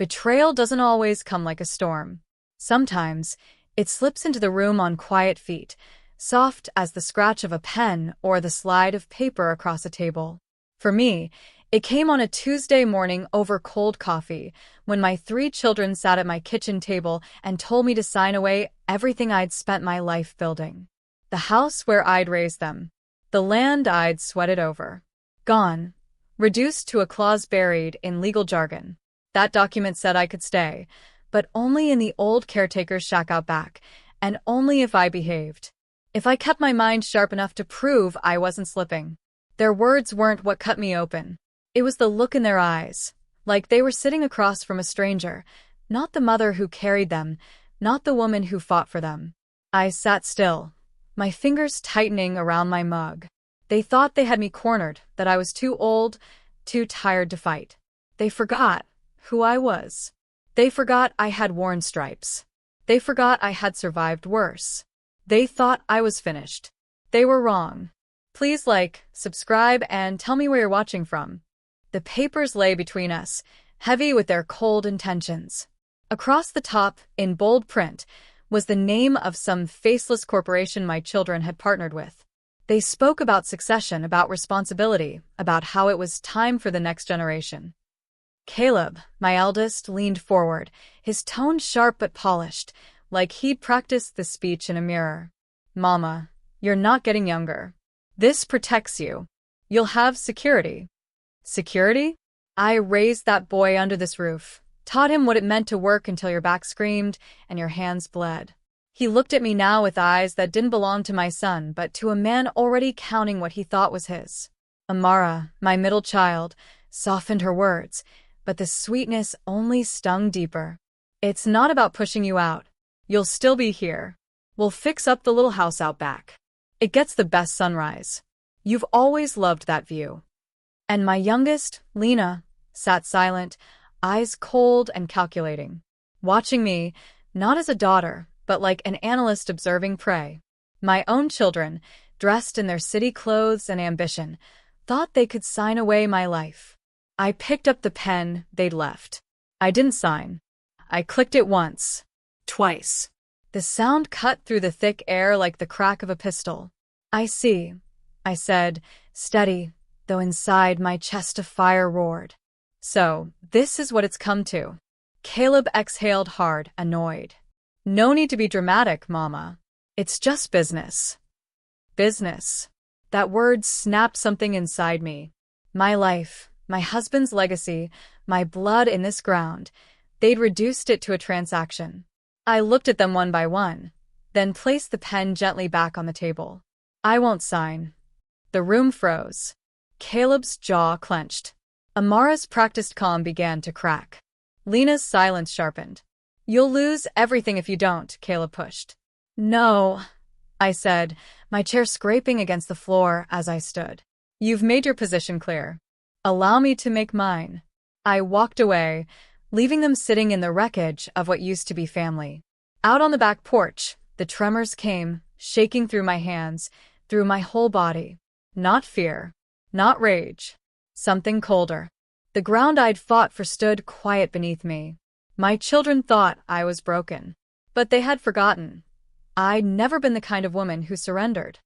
Betrayal doesn't always come like a storm. Sometimes, it slips into the room on quiet feet, soft as the scratch of a pen or the slide of paper across a table. For me, it came on a Tuesday morning over cold coffee, when my 3 children sat at my kitchen table and told me to sign away everything I'd spent my life building. The house where I'd raised them. The land I'd sweated over. Gone. Reduced to a clause buried in legal jargon. That document said I could stay, but only in the old caretaker's shack out back, and only if I behaved. If I kept my mind sharp enough to prove I wasn't slipping. Their words weren't what cut me open. It was the look in their eyes, like they were sitting across from a stranger, not the mother who carried them, not the woman who fought for them. I sat still, my fingers tightening around my mug. They thought they had me cornered, that I was too old, too tired to fight. They forgot who I was. They forgot I had worn stripes. They forgot I had survived worse. They thought I was finished. They were wrong. Please like, subscribe, and tell me where you're watching from. The papers lay between us, heavy with their cold intentions. Across the top, in bold print, was the name of some faceless corporation my children had partnered with. They spoke about succession, about responsibility, about how it was time for the next generation. Caleb, my eldest, leaned forward, his tone sharp but polished, like he'd practiced the speech in a mirror. "Mama, you're not getting younger. This protects you. You'll have security." Security? I raised that boy under this roof, taught him what it meant to work until your back screamed and your hands bled. He looked at me now with eyes that didn't belong to my son, but to a man already counting what he thought was his. Amara, my middle child, softened her words, but the sweetness only stung deeper. "It's not about pushing you out. You'll still be here. We'll fix up the little house out back. It gets the best sunrise. You've always loved that view." And my youngest, Lena, sat silent, eyes cold and calculating, watching me, not as a daughter, but like an analyst observing prey. My own children, dressed in their city clothes and ambition, thought they could sign away my life. I picked up the pen they'd left. I didn't sign. I clicked it once. Twice. The sound cut through the thick air like the crack of a pistol. "I see," I said, steady, though inside my chest of fire roared. "So, this is what it's come to." Caleb exhaled hard, annoyed. "No need to be dramatic, Mama. It's just business." Business. That word snapped something inside me. My life, my husband's legacy, my blood in this ground, they'd reduced it to a transaction. I looked at them one by one, then placed the pen gently back on the table. "I won't sign." The room froze. Caleb's jaw clenched. Amara's practiced calm began to crack. Lena's silence sharpened. "You'll lose everything if you don't," Caleb pushed. "No," I said, my chair scraping against the floor as I stood. "You've made your position clear. Allow me to make mine." I walked away, leaving them sitting in the wreckage of what used to be family. Out on the back porch, the tremors came, shaking through my hands, through my whole body. Not fear. Not rage. Something colder. The ground I'd fought for stood quiet beneath me. My children thought I was broken. But they had forgotten. I'd never been the kind of woman who surrendered.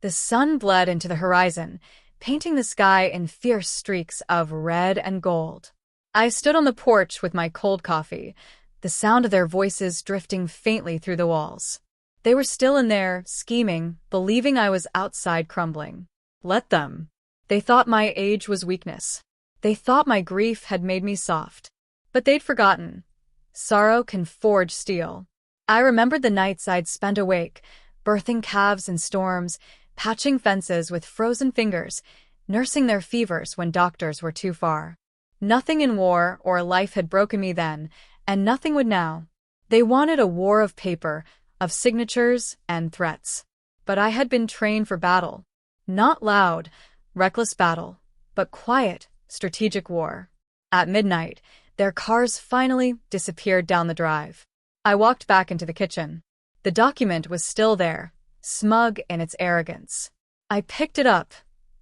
The sun bled into the horizon, painting the sky in fierce streaks of red and gold. I stood on the porch with my cold coffee, the sound of their voices drifting faintly through the walls. They were still in there, scheming, believing I was outside crumbling. Let them. They thought my age was weakness. They thought my grief had made me soft. But they'd forgotten. Sorrow can forge steel. I remembered the nights I'd spent awake, birthing calves in storms, patching fences with frozen fingers, nursing their fevers when doctors were too far. Nothing in war or life had broken me then, and nothing would now. They wanted a war of paper, of signatures and threats. But I had been trained for battle. Not loud, reckless battle, but quiet, strategic war. At midnight, their cars finally disappeared down the drive. I walked back into the kitchen. The document was still there, smug in its arrogance. I picked it up,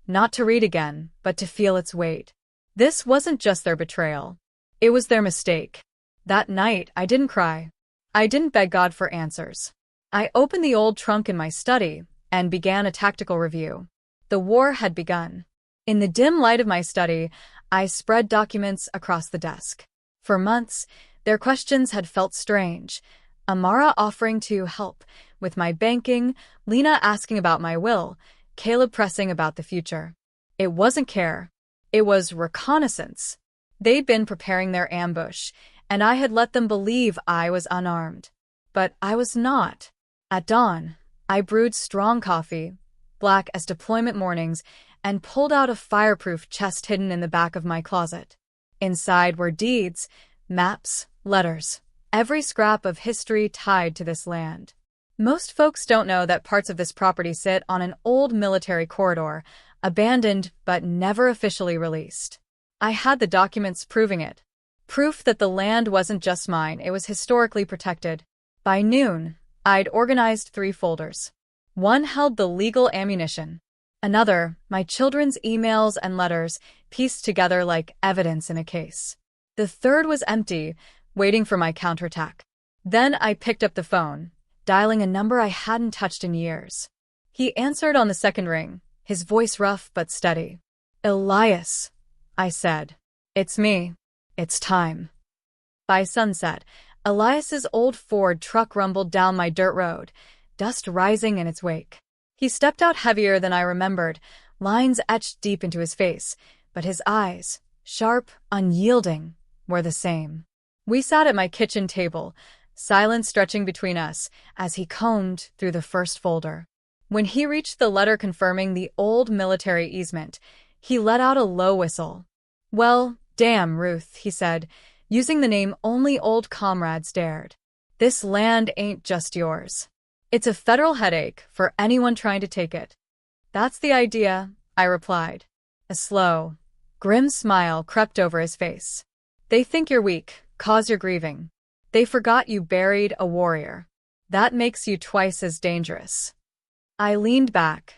not to read again, but to feel its weight. This wasn't just their betrayal. It was their mistake. That night, I didn't cry. I didn't beg God for answers. I opened the old trunk in my study and began a tactical review. The war had begun. In the dim light of my study, I spread documents across the desk. For months, their questions had felt strange. Amara offering to help with my banking, Lena asking about my will, Caleb pressing about the future. It wasn't care. It was reconnaissance. They'd been preparing their ambush, and I had let them believe I was unarmed. But I was not. At dawn, I brewed strong coffee, black as deployment mornings, and pulled out a fireproof chest hidden in the back of my closet. Inside were deeds, maps, letters, every scrap of history tied to this land. Most folks don't know that parts of this property sit on an old military corridor, abandoned but never officially released. I had the documents proving it. Proof that the land wasn't just mine, it was historically protected. By noon, I'd organized 3 folders. One held the legal ammunition. Another, my children's emails and letters, pieced together like evidence in a case. The third was empty, waiting for my counterattack. Then I picked up the phone, dialing a number I hadn't touched in years. He answered on the second ring, his voice rough but steady. "Elias," I said. "It's me. It's time." By sunset, Elias's old Ford truck rumbled down my dirt road, dust rising in its wake. He stepped out heavier than I remembered, lines etched deep into his face, but his eyes, sharp, unyielding, were the same. We sat at my kitchen table, silence stretching between us, as he combed through the first folder. When he reached the letter confirming the old military easement, he let out a low whistle. "Well, damn, Ruth," he said, using the name only old comrades dared. "This land ain't just yours. It's a federal headache for anyone trying to take it." "That's the idea," I replied. A slow, grim smile crept over his face. "They think you're weak, cause you're grieving. They forgot you buried a warrior. That makes you twice as dangerous." I leaned back,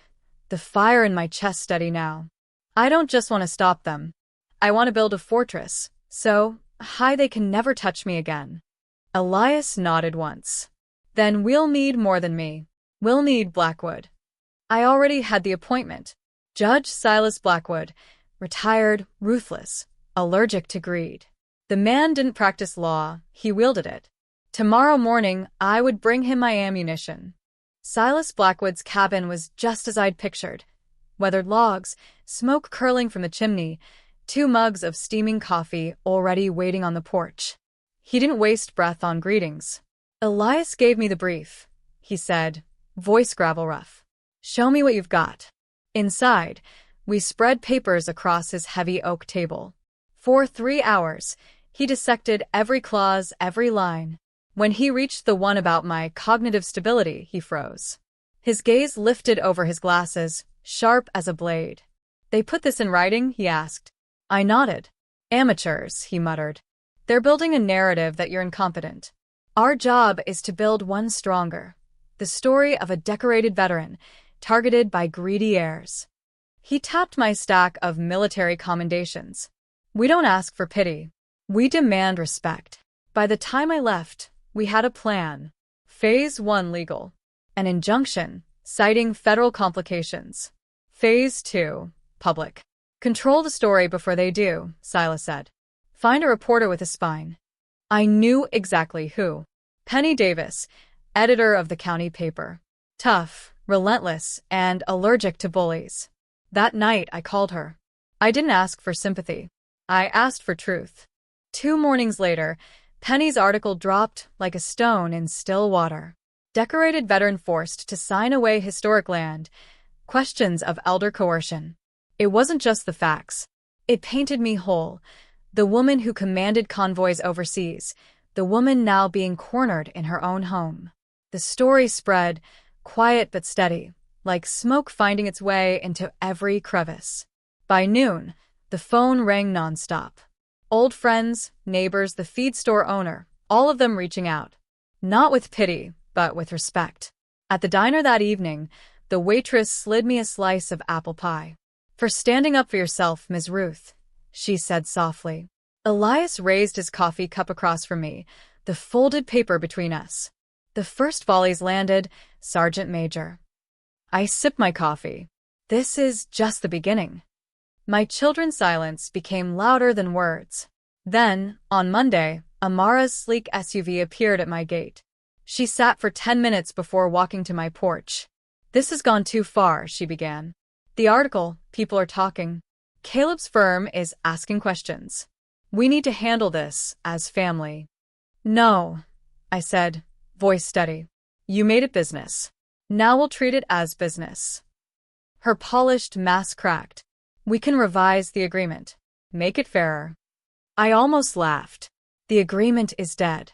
the fire in my chest steady now. I don't just want to stop them. I want to build a fortress, so high they can never touch me again. Elias nodded once. "Then we'll need more than me. We'll need Blackwood." I already had the appointment. Judge Silas Blackwood, retired, ruthless, allergic to greed. The man didn't practice law, he wielded it. Tomorrow morning, I would bring him my ammunition. Silas Blackwood's cabin was just as I'd pictured. Weathered logs, smoke curling from the chimney, 2 mugs of steaming coffee already waiting on the porch. He didn't waste breath on greetings. "Elias gave me the brief," he said, voice gravel rough. "Show me what you've got." Inside, we spread papers across his heavy oak table. For 3 hours, he dissected every clause, every line. When he reached the one about my cognitive stability, he froze. His gaze lifted over his glasses, sharp as a blade. "They put this in writing?" he asked. I nodded. "Amateurs," he muttered. "They're building a narrative that you're incompetent. Our job is to build one stronger. The story of a decorated veteran, targeted by greedy heirs." He tapped my stack of military commendations. "We don't ask for pity. We demand respect." By the time I left, we had a plan. Phase 1 legal. An injunction, citing federal complications. Phase 2 public. "Control the story before they do," Silas said. "Find a reporter with a spine." I knew exactly who. Penny Davis, editor of the county paper. Tough, relentless, and allergic to bullies. That night, I called her. I didn't ask for sympathy. I asked for truth. 2 mornings later, Penny's article dropped like a stone in still water. Decorated veteran forced to sign away historic land. Questions of elder coercion. It wasn't just the facts. It painted me whole. The woman who commanded convoys overseas. The woman now being cornered in her own home. The story spread, quiet but steady, like smoke finding its way into every crevice. By noon, the phone rang nonstop. Old friends, neighbors, the feed store owner, all of them reaching out. Not with pity, but with respect. At the diner that evening, the waitress slid me a slice of apple pie. "For standing up for yourself, Ms. Ruth," she said softly. Elias raised his coffee cup across from me, the folded paper between us. The first volleys landed, Sergeant Major. I sipped my coffee. This is just the beginning. My children's silence became louder than words. Then, on Monday, Amara's sleek SUV appeared at my gate. She sat for 10 minutes before walking to my porch. "This has gone too far," she began. "The article, people are talking. Caleb's firm is asking questions. We need to handle this as family." "No," I said, voice steady. "You made it business. Now we'll treat it as business." Her polished mask cracked. "We can revise the agreement. Make it fairer." I almost laughed. The agreement is dead.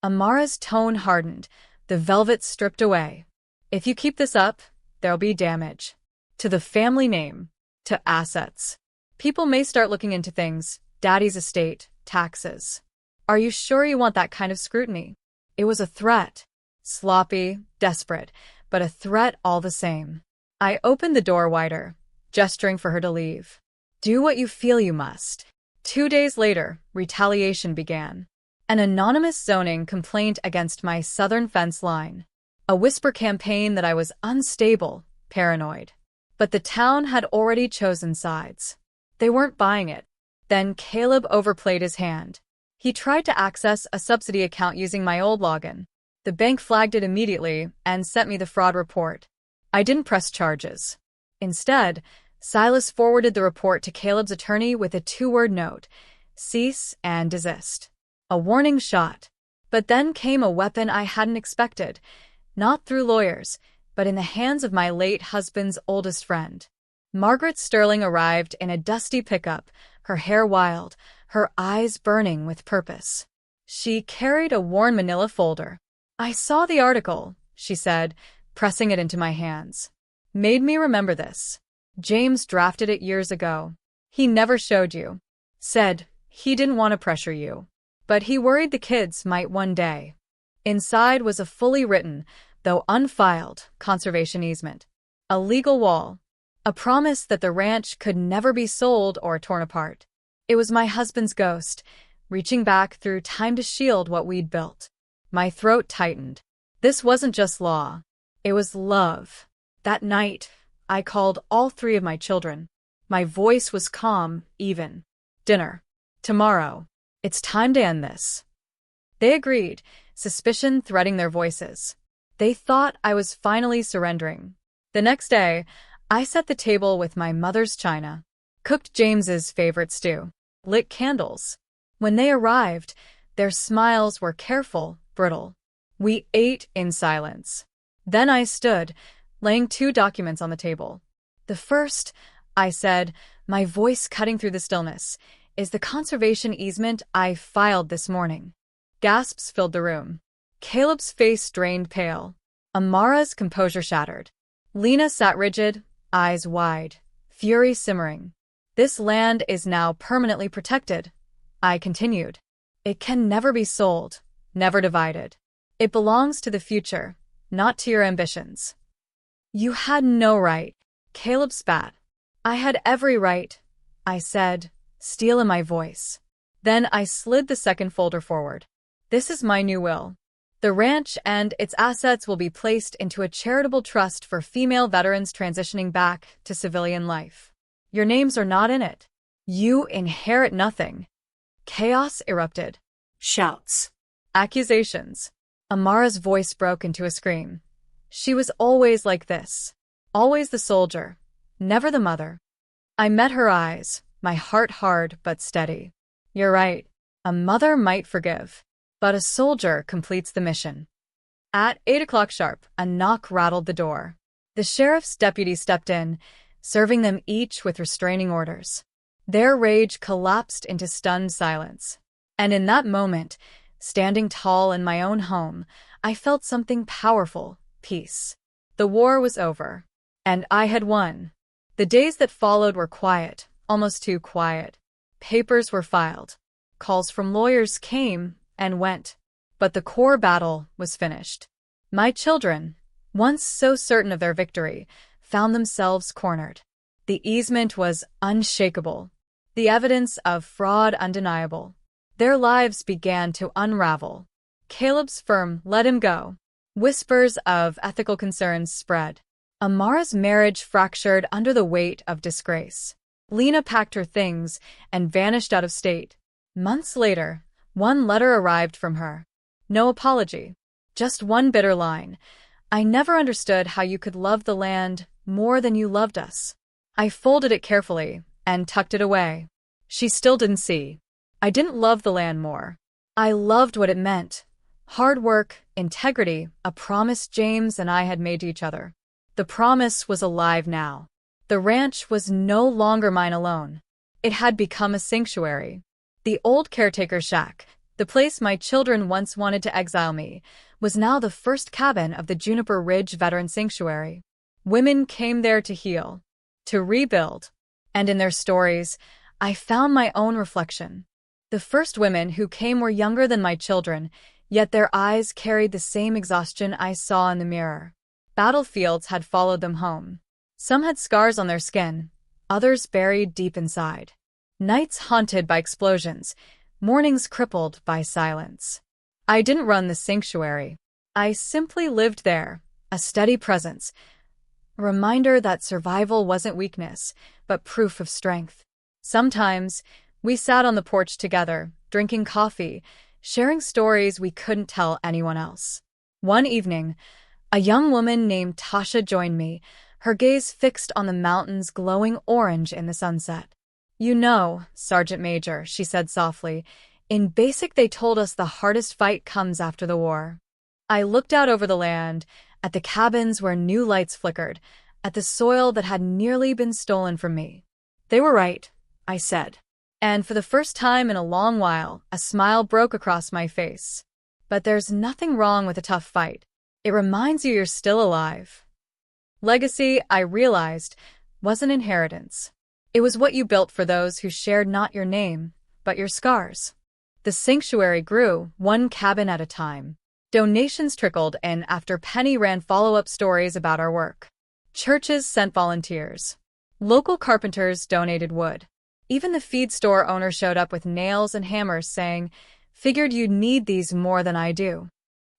Amara's tone hardened, the velvet stripped away. "If you keep this up, there'll be damage. To the family name. To assets. People may start looking into things, Daddy's estate, taxes. Are you sure you want that kind of scrutiny?" It was a threat. Sloppy, desperate, but a threat all the same. I opened the door wider, gesturing for her to leave. "Do what you feel you must." 2 days later, retaliation began. An anonymous zoning complaint against my southern fence line. A whisper campaign that I was unstable, paranoid. But the town had already chosen sides. They weren't buying it. Then Caleb overplayed his hand. He tried to access a subsidy account using my old login. The bank flagged it immediately and sent me the fraud report. I didn't press charges. Instead, Silas forwarded the report to Caleb's attorney with a 2-word note: cease and desist. A warning shot. But then came a weapon I hadn't expected, not through lawyers, but in the hands of my late husband's oldest friend. Margaret Sterling arrived in a dusty pickup, her hair wild, her eyes burning with purpose. She carried a worn manila folder. "I saw the article," she said, pressing it into my hands. "Made me remember this. James drafted it years ago. He never showed you. Said he didn't want to pressure you. But he worried the kids might one day." Inside was a fully written, though unfiled, conservation easement. A legal wall. A promise that the ranch could never be sold or torn apart. It was my husband's ghost, reaching back through time to shield what we'd built. My throat tightened. This wasn't just law. It was love. That night, I called all 3 of my children. My voice was calm, even. "Dinner. Tomorrow. It's time to end this." They agreed, suspicion threading their voices. They thought I was finally surrendering. The next day, I set the table with my mother's china, cooked James's favorite stew, lit candles. When they arrived, their smiles were careful, brittle. We ate in silence. Then I stood, laying 2 documents on the table. "The first," I said, my voice cutting through the stillness, "is the conservation easement I filed this morning." Gasps filled the room. Caleb's face drained pale. Amara's composure shattered. Lena sat rigid, eyes wide, fury simmering. "This land is now permanently protected," I continued. "It can never be sold, never divided. It belongs to the future, not to your ambitions." "You had no right," Caleb spat. "I had every right," I said, steel in my voice. Then I slid the second folder forward. "This is my new will. The ranch and its assets will be placed into a charitable trust for female veterans transitioning back to civilian life. Your names are not in it. You inherit nothing." Chaos erupted. Shouts. Accusations. Amara's voice broke into a scream. She was always like this. Always the soldier, never the mother. I met her eyes, my heart hard but steady. "You're right. A mother might forgive, but a soldier completes the mission." At 8 o'clock sharp, a knock rattled the door. The sheriff's deputy stepped in, serving them each with restraining orders. Their rage collapsed into stunned silence. And in that moment, standing tall in my own home, I felt something powerful: peace. The war was over. And I had won. The days that followed were quiet, almost too quiet. Papers were filed. Calls from lawyers came and went. But the core battle was finished. My children, once so certain of their victory, found themselves cornered. The easement was unshakable. The evidence of fraud undeniable. Their lives began to unravel. Caleb's firm let him go. Whispers of ethical concerns spread. Amara's marriage fractured under the weight of disgrace. Lena packed her things and vanished out of state. Months later, one letter arrived from her. No apology. Just one bitter line. I never understood how you could love the land more than you loved us. I folded it carefully and tucked it away. She still didn't see. I didn't love the land more. I loved what it meant. Hard work, integrity, a promise James and I had made to each other. The promise was alive now. The ranch was no longer mine alone. It had become a sanctuary. The old caretaker shack, the place my children once wanted to exile me, was now the first cabin of the Juniper Ridge Veteran Sanctuary. Women came there to heal, to rebuild, and in their stories, I found my own reflection. The first women who came were younger than my children, yet their eyes carried the same exhaustion I saw in the mirror. Battlefields had followed them home. Some had scars on their skin, others buried deep inside. Nights haunted by explosions, mornings crippled by silence. I didn't run the sanctuary. I simply lived there, a steady presence, a reminder that survival wasn't weakness, but proof of strength. Sometimes, we sat on the porch together, drinking coffee, sharing stories we couldn't tell anyone else. One evening, a young woman named Tasha joined me, her gaze fixed on the mountains glowing orange in the sunset. "You know, Sergeant Major," she said softly, "in basic they told us the hardest fight comes after the war." I looked out over the land, at the cabins where new lights flickered, at the soil that had nearly been stolen from me. "They were right," I said. And for the first time in a long while, a smile broke across my face. But there's nothing wrong with a tough fight. It reminds you you're still alive. Legacy, I realized, wasn't inheritance. It was what you built for those who shared not your name, but your scars. The sanctuary grew, one cabin at a time. Donations trickled in after Penny ran follow-up stories about our work. Churches sent volunteers. Local carpenters donated wood. Even the feed store owner showed up with nails and hammers saying, "Figured you'd need these more than I do."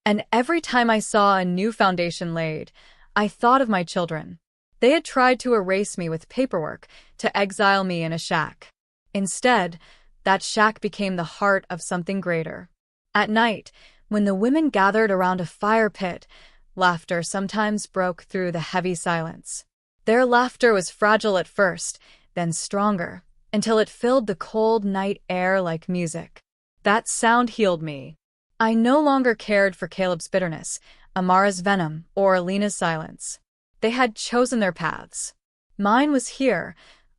And every time I saw a new foundation laid, I thought of my children. They had tried to erase me with paperwork, to exile me in a shack. Instead, that shack became the heart of something greater. At night, when the women gathered around a fire pit, laughter sometimes broke through the heavy silence. Their laughter was fragile at first, then stronger, until it filled the cold night air like music. That sound healed me. I no longer cared for Caleb's bitterness, Amara's venom, or Lena's silence. They had chosen their paths. Mine was here,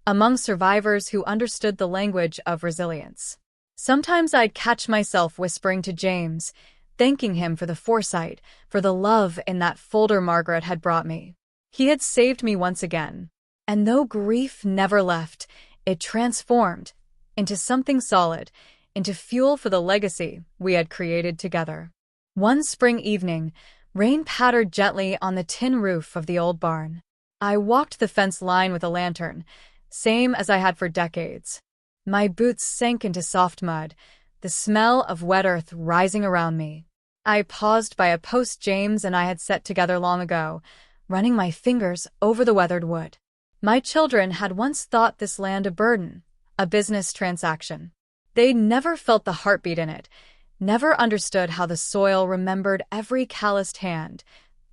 among survivors who understood the language of resilience. Sometimes I'd catch myself whispering to James, thanking him for the foresight, for the love in that folder Margaret had brought me. He had saved me once again. And though grief never left, it transformed into something solid, into fuel for the legacy we had created together. One spring evening, rain pattered gently on the tin roof of the old barn. I walked the fence line with a lantern, same as I had for decades. My boots sank into soft mud, the smell of wet earth rising around me. I paused by a post James and I had set together long ago, running my fingers over the weathered wood. My children had once thought this land a burden, a business transaction. They'd never felt the heartbeat in it, never understood how the soil remembered every calloused hand,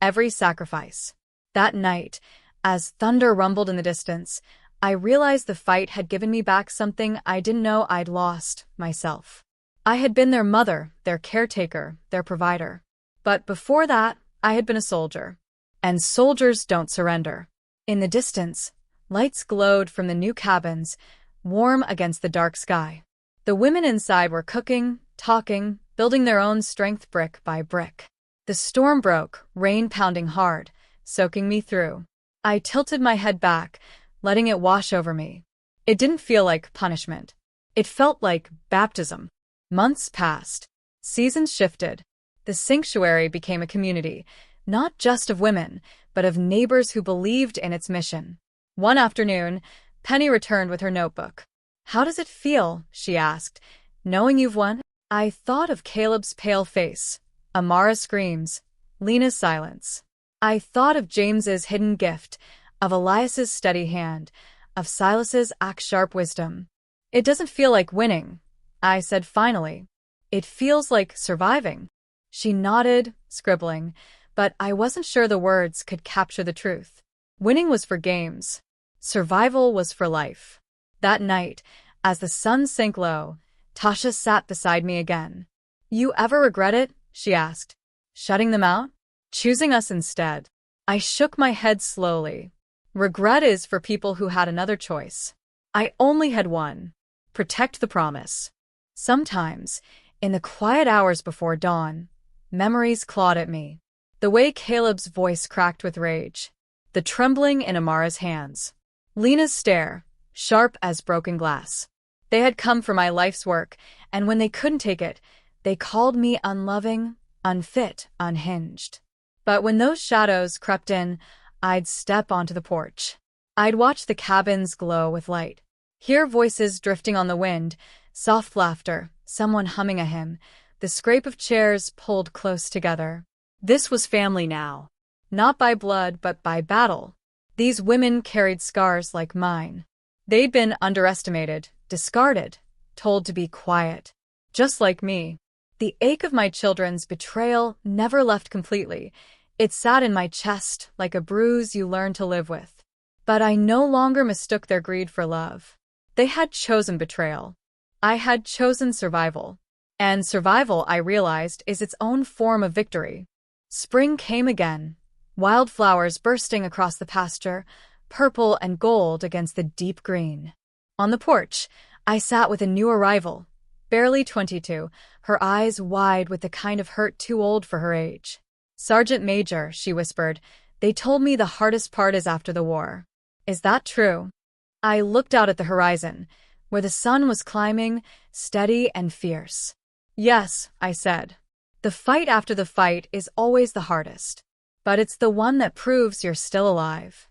every sacrifice. That night, as thunder rumbled in the distance, I realized the fight had given me back something I didn't know I'd lost, myself. I had been their mother, their caretaker, their provider. But before that, I had been a soldier. And soldiers don't surrender. In the distance, lights glowed from the new cabins, warm against the dark sky. The women inside were cooking, talking, building their own strength brick by brick. The storm broke, rain pounding hard, soaking me through. I tilted my head back, letting it wash over me. It didn't feel like punishment. It felt like baptism. Months passed. Seasons shifted. The sanctuary became a community, not just of women, but of neighbors who believed in its mission. One afternoon, Penny returned with her notebook. How does it feel? She asked. Knowing you've won? I thought of Caleb's pale face, Amara's screams, Lena's silence. I thought of James's hidden gift, of Elias's steady hand, of Silas's axe-sharp wisdom. It doesn't feel like winning, I said finally. It feels like surviving. She nodded, scribbling, but I wasn't sure the words could capture the truth. Winning was for games. Survival was for life. That night, as the sun sank low, Tasha sat beside me again. You ever regret it? She asked. Shutting them out? Choosing us instead. I shook my head slowly. Regret is for people who had another choice. I only had one. Protect the promise. Sometimes, in the quiet hours before dawn, memories clawed at me. The way Caleb's voice cracked with rage. The trembling in Amara's hands. Lena's stare, sharp as broken glass. They had come for my life's work, and when they couldn't take it, they called me unloving, unfit, unhinged. But when those shadows crept in, I'd step onto the porch. I'd watch the cabins glow with light. Hear voices drifting on the wind, soft laughter, someone humming a hymn, the scrape of chairs pulled close together. This was family now. Not by blood, but by battle. These women carried scars like mine. They'd been underestimated, discarded, told to be quiet. Just like me. The ache of my children's betrayal never left completely. It sat in my chest like a bruise you learn to live with. But I no longer mistook their greed for love. They had chosen betrayal. I had chosen survival. And survival, I realized, is its own form of victory. Spring came again. Wildflowers bursting across the pasture, purple and gold against the deep green. On the porch, I sat with a new arrival, barely 22, her eyes wide with the kind of hurt too old for her age. Sergeant Major, she whispered, they told me the hardest part is after the war. Is that true? I looked out at the horizon, where the sun was climbing, steady and fierce. Yes, I said. The fight after the fight is always the hardest. But it's the one that proves you're still alive.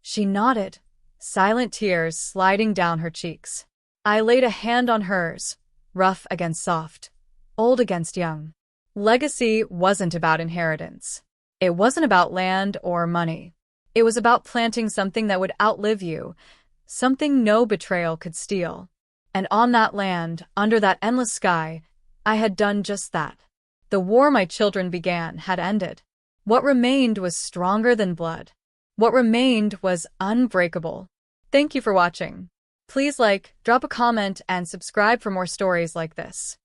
She nodded, silent tears sliding down her cheeks. I laid a hand on hers, rough against soft, old against young. Legacy wasn't about inheritance. It wasn't about land or money. It was about planting something that would outlive you, something no betrayal could steal. And on that land, under that endless sky, I had done just that. The war my children began had ended. What remained was stronger than blood. What remained was unbreakable. Thank you for watching. Please like, drop a comment, and subscribe for more stories like this.